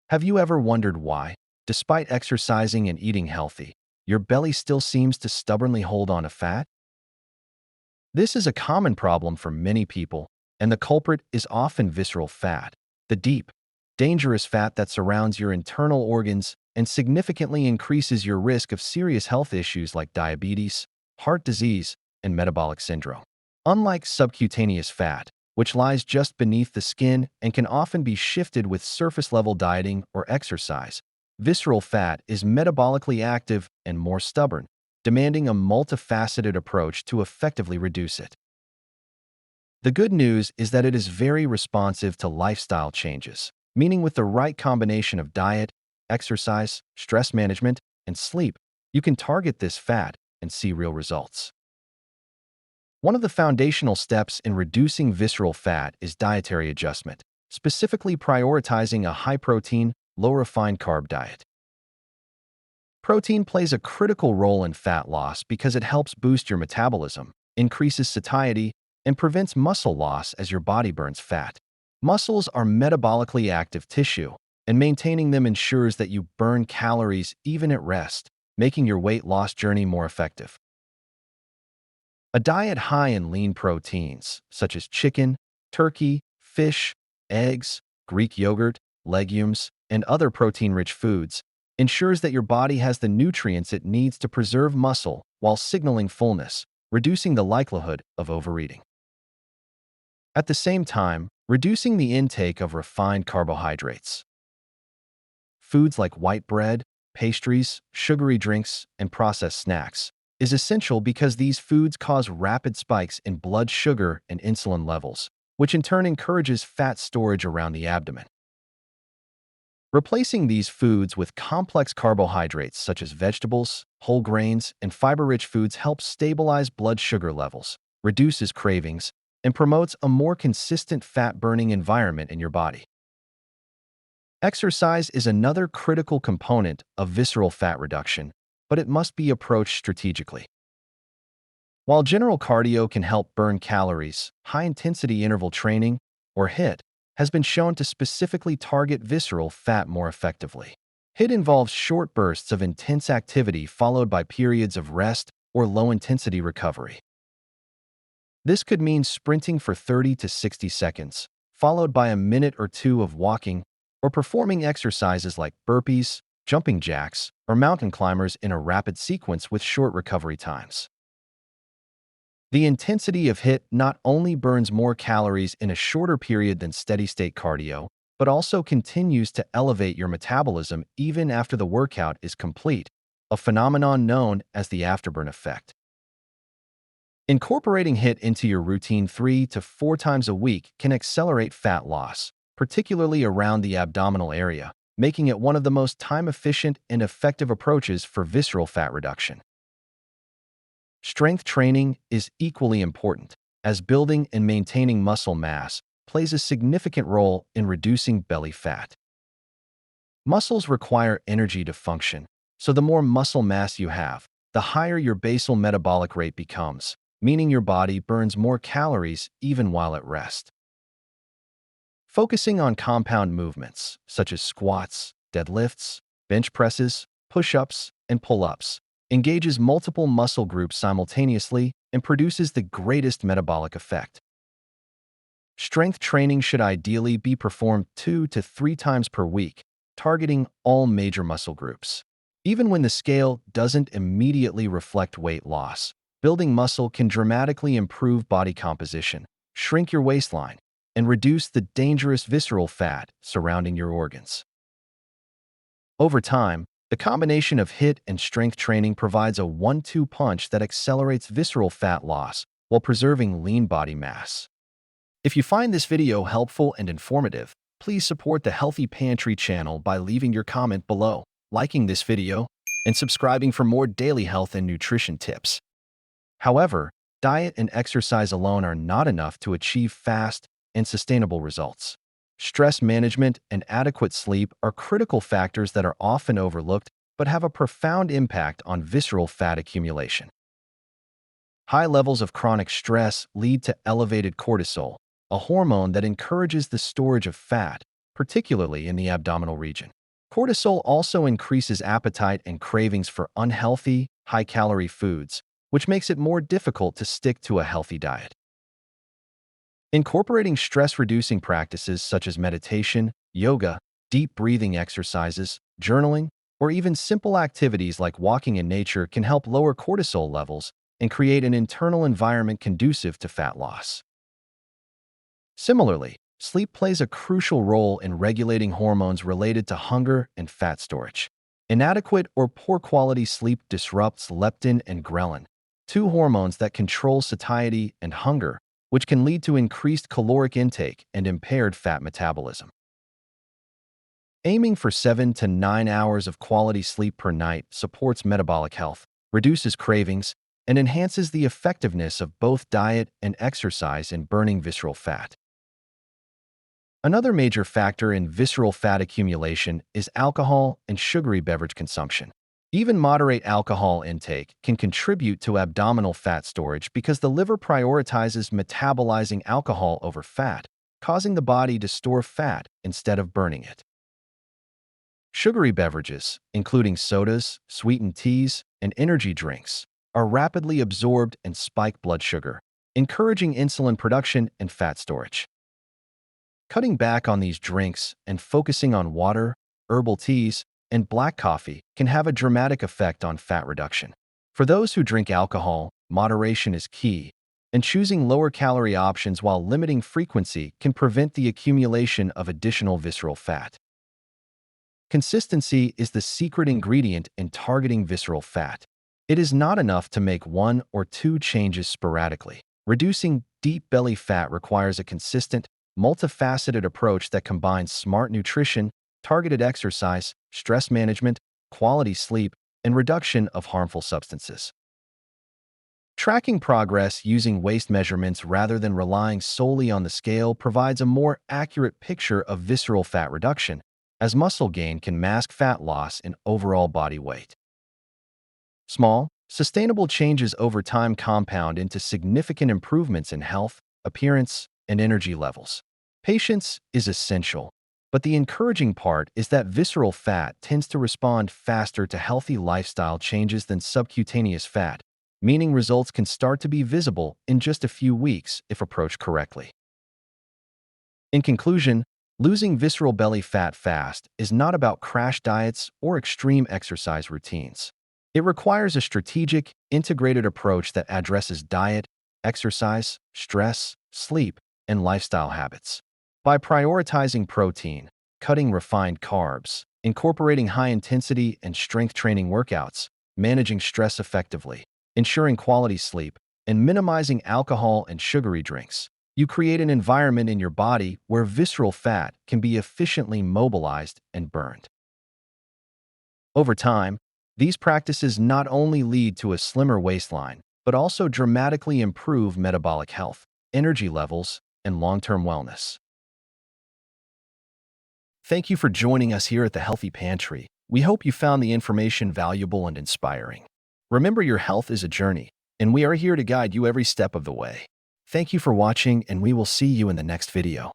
Have you ever wondered why, despite exercising and eating healthy, your belly still seems to stubbornly hold on to fat? This is a common problem for many people, and the culprit is often visceral fat, the deep, dangerous fat that surrounds your internal organs and significantly increases your risk of serious health issues like diabetes, heart disease, and metabolic syndrome. Unlike subcutaneous fat, which lies just beneath the skin and can often be shifted with surface-level dieting or exercise, visceral fat is metabolically active and more stubborn, demanding a multifaceted approach to effectively reduce it. The good news is that it is very responsive to lifestyle changes, meaning with the right combination of diet, exercise, stress management, and sleep, you can target this fat and see real results. One of the foundational steps in reducing visceral fat is dietary adjustment, specifically prioritizing a high-protein, low-refined carb diet. Protein plays a critical role in fat loss because it helps boost your metabolism, increases satiety, and prevents muscle loss as your body burns fat. Muscles are metabolically active tissue, and maintaining them ensures that you burn calories even at rest, making your weight loss journey more effective. A diet high in lean proteins, such as chicken, turkey, fish, eggs, Greek yogurt, legumes, and other protein-rich foods, ensures that your body has the nutrients it needs to preserve muscle while signaling fullness, reducing the likelihood of overeating. At the same time, reducing the intake of refined carbohydrates. Foods like white bread, pastries, sugary drinks, and processed snacks is essential because these foods cause rapid spikes in blood sugar and insulin levels, which in turn encourages fat storage around the abdomen. Replacing these foods with complex carbohydrates such as vegetables, whole grains, and fiber-rich foods helps stabilize blood sugar levels, reduces cravings, and promotes a more consistent fat-burning environment in your body. Exercise is another critical component of visceral fat reduction, but it must be approached strategically. While general cardio can help burn calories, high-intensity interval training, or HIIT, has been shown to specifically target visceral fat more effectively. HIIT involves short bursts of intense activity followed by periods of rest or low-intensity recovery. This could mean sprinting for 30 to 60 seconds, followed by a minute or two of walking, or performing exercises like burpees, jumping jacks, or mountain climbers in a rapid sequence with short recovery times. The intensity of HIIT not only burns more calories in a shorter period than steady-state cardio, but also continues to elevate your metabolism even after the workout is complete, a phenomenon known as the afterburn effect. Incorporating HIIT into your routine 3 to 4 times a week can accelerate fat loss, particularly around the abdominal area, making it one of the most time-efficient and effective approaches for visceral fat reduction. Strength training is equally important, as building and maintaining muscle mass plays a significant role in reducing belly fat. Muscles require energy to function, so the more muscle mass you have, the higher your basal metabolic rate becomes, meaning your body burns more calories even while at rest. Focusing on compound movements, such as squats, deadlifts, bench presses, push-ups, and pull-ups, engages multiple muscle groups simultaneously and produces the greatest metabolic effect. Strength training should ideally be performed 2 to 3 times per week, targeting all major muscle groups. Even when the scale doesn't immediately reflect weight loss, building muscle can dramatically improve body composition, shrink your waistline, and reduce the dangerous visceral fat surrounding your organs. Over time, the combination of HIIT and strength training provides a 1-2 punch that accelerates visceral fat loss while preserving lean body mass. If you find this video helpful and informative, please support the Healthy Pantry channel by leaving your comment below, liking this video, and subscribing for more daily health and nutrition tips. However, diet and exercise alone are not enough to achieve fast and sustainable results. Stress management and adequate sleep are critical factors that are often overlooked but have a profound impact on visceral fat accumulation. High levels of chronic stress lead to elevated cortisol, a hormone that encourages the storage of fat, particularly in the abdominal region. Cortisol also increases appetite and cravings for unhealthy, high-calorie foods, which makes it more difficult to stick to a healthy diet. Incorporating stress-reducing practices such as meditation, yoga, deep breathing exercises, journaling, or even simple activities like walking in nature can help lower cortisol levels and create an internal environment conducive to fat loss. Similarly, sleep plays a crucial role in regulating hormones related to hunger and fat storage. Inadequate or poor quality sleep disrupts leptin and ghrelin, two hormones that control satiety and hunger, which can lead to increased caloric intake and impaired fat metabolism. Aiming for 7 to 9 hours of quality sleep per night supports metabolic health, reduces cravings, and enhances the effectiveness of both diet and exercise in burning visceral fat. Another major factor in visceral fat accumulation is alcohol and sugary beverage consumption. Even moderate alcohol intake can contribute to abdominal fat storage because the liver prioritizes metabolizing alcohol over fat, causing the body to store fat instead of burning it. Sugary beverages, including sodas, sweetened teas, and energy drinks, are rapidly absorbed and spike blood sugar, encouraging insulin production and fat storage. Cutting back on these drinks and focusing on water, herbal teas, and black coffee can have a dramatic effect on fat reduction. For those who drink alcohol, moderation is key, and choosing lower-calorie options while limiting frequency can prevent the accumulation of additional visceral fat. Consistency is the secret ingredient in targeting visceral fat. It is not enough to make 1 or 2 changes sporadically. Reducing deep belly fat requires a consistent, multifaceted approach that combines smart nutrition, targeted exercise, stress management, quality sleep, and reduction of harmful substances. Tracking progress using waist measurements rather than relying solely on the scale provides a more accurate picture of visceral fat reduction, as muscle gain can mask fat loss in overall body weight. Small, sustainable changes over time compound into significant improvements in health, appearance, and energy levels. Patience is essential, but the encouraging part is that visceral fat tends to respond faster to healthy lifestyle changes than subcutaneous fat, meaning results can start to be visible in just a few weeks if approached correctly. In conclusion, losing visceral belly fat fast is not about crash diets or extreme exercise routines. It requires a strategic, integrated approach that addresses diet, exercise, stress, sleep, and lifestyle habits. By prioritizing protein, cutting refined carbs, incorporating high-intensity and strength training workouts, managing stress effectively, ensuring quality sleep, and minimizing alcohol and sugary drinks, you create an environment in your body where visceral fat can be efficiently mobilized and burned. Over time, these practices not only lead to a slimmer waistline, but also dramatically improve metabolic health, energy levels, and long-term wellness. Thank you for joining us here at the Healthy Pantry. We hope you found the information valuable and inspiring. Remember, your health is a journey, and we are here to guide you every step of the way. Thank you for watching, and we will see you in the next video.